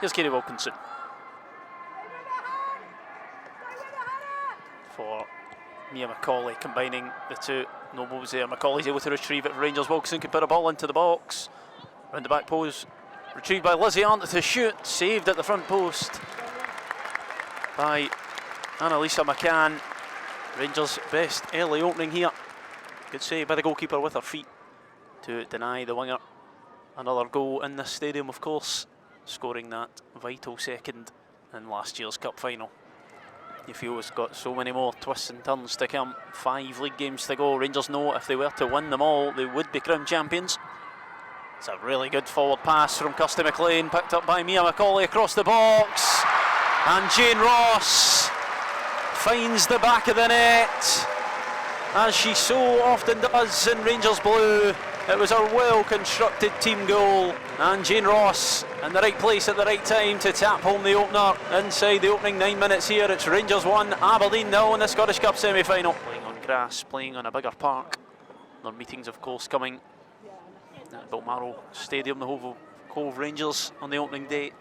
Here's Katie Wilkinson. For Mia McCauley, combining the two nobles there. McCauley's able to retrieve it for Rangers. Wilkinson can put a ball into the box. Round the back post. Retrieved by Lizzie Arnott to shoot. Saved at the front post by Annalisa McCann. Rangers' best early opening here. Good save by the goalkeeper with her feet to deny the winger another goal in this stadium, of course, scoring that vital second in last year's cup final. You feel it's got so many more twists and turns to come. 5 league games to go. Rangers know if they were to win them all, they would be crowned champions. It's a really good forward pass from Kirsty McLean, picked up by Mia McCauley across the box. And Jane Ross finds the back of the net, as she so often does in Rangers blue. It was a well-constructed team goal, and Jane Ross in the right place at the right time to tap home the opener inside the opening 9 minutes here. It's Rangers 1, Aberdeen 0 in the Scottish Cup semi-final. Playing on grass, playing on a bigger park. Their meetings, of course, coming at Balmoral Stadium, the home of Cove Rangers on the opening day,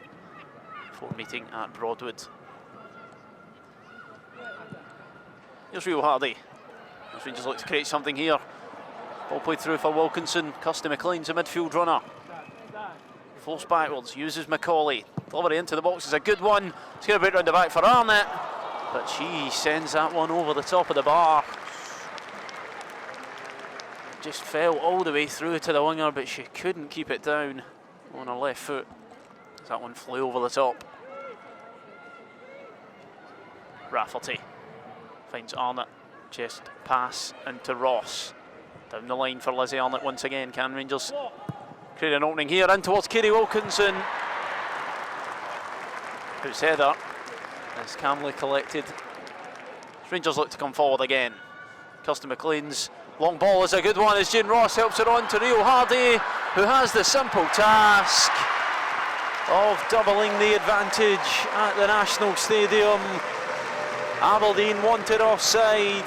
before meeting at Broadwood. Here's Rio Hardy. As Rangers look to create something here. Ball played through for Wilkinson. Kirsty McLean's a midfield runner. Forced backwards, uses McCauley. Delivery into the box is a good one. It's going to break round the back for Arnott, but she sends that one over the top of the bar. Just fell all the way through to the winger, but she couldn't keep it down on her left foot. That one flew over the top. Rafferty finds Arnott. Just pass into Ross. Down the line for Lizzie Arnott once again. Can Rangers create an opening here in towards Katie Wilkinson, whose header is calmly collected. Rangers look to come forward again. Kirsty McLean's long ball is a good one as Jane Ross helps it on to Rio Hardy, who has the simple task of doubling the advantage at the National Stadium. Aberdeen wanted offside,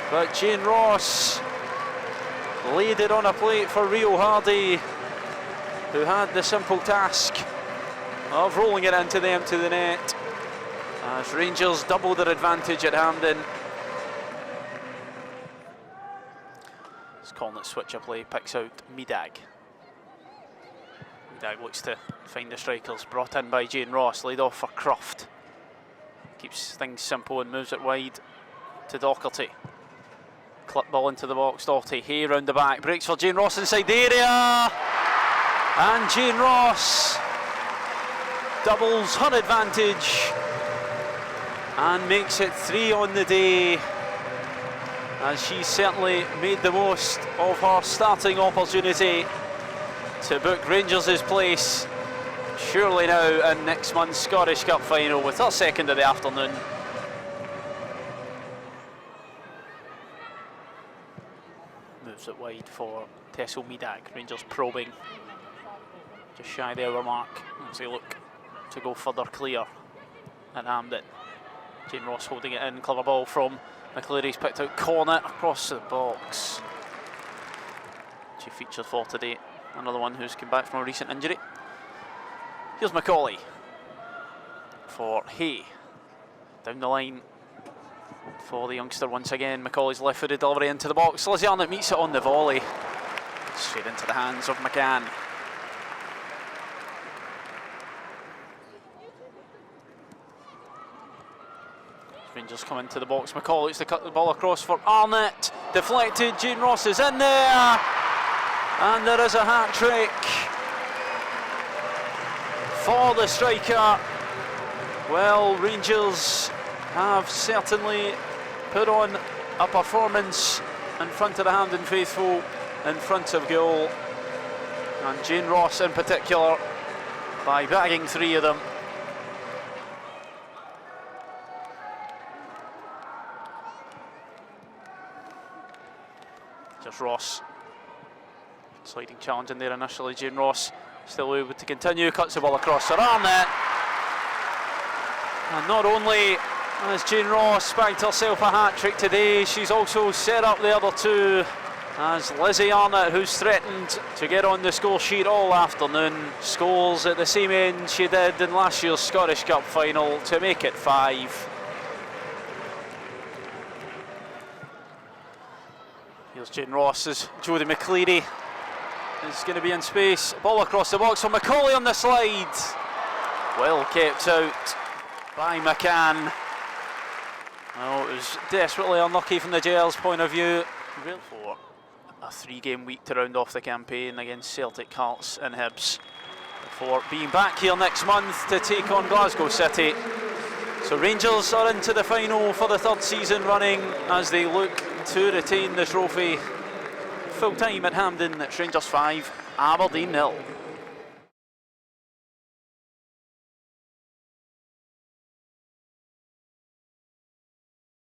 but Jane Ross laid it on a plate for Rio Hardy, who had the simple task of rolling it into the empty of the net, as Rangers double their advantage at Hampden. It's calling it switch of play, picks out Medag. Medag looks to find the strikers, brought in by Jane Ross, laid off for Croft. Keeps things simple and moves it wide to Docherty. Clip ball into the box, Doherty, Hay round the back, breaks for Jane Ross inside the area, and Jane Ross doubles her advantage and makes it 3 on the day, as she certainly made the most of her starting opportunity to book Rangers' place surely now in next month's Scottish Cup final with her second of the afternoon. Moves it wide for Tessel Medag. Rangers probing just shy the hour mark as they look to go further clear at Hampden. Jane Ross holding it in, clever ball from McCleary's picked out corner across the box. She featured for today, another one who's come back from a recent injury. Here's McCauley for Hay. Down the line for the youngster once again. McCauley's left-footed delivery into the box. Lizzie Arnott meets it on the volley. Straight into the hands of McCann. Rangers come into the box. McCauley looks to cut the ball across for Arnott. Deflected. Jane Ross is in there. And there is a hat-trick for the striker. Well, Rangers have certainly put on a performance in front of the Hampden faithful, in front of goal, and Jane Ross in particular, by bagging 3 of them. Just Ross, sliding challenge in there initially. Jane Ross still able to continue, cuts the ball across her Arnott. And not only has Jane Ross bagged herself a hat-trick today, she's also set up the other 2 as Lizzie Arnott, who's threatened to get on the score sheet all afternoon, scores at the same end she did in last year's Scottish Cup final to make it 5. Here's Jane Ross as Jodie McCleary is going to be in space. Ball across the box for Macaulay on the slide. Well kept out by McCann. Oh, it was desperately unlucky from the JL's point of view. For a 3-game week to round off the campaign against Celtic, Hearts and Hibs, before being back here next month to take on Glasgow City. So Rangers are into the final for the 3rd season running as they look to retain the trophy. Full time at Hampden, it's Rangers 5, Aberdeen 0.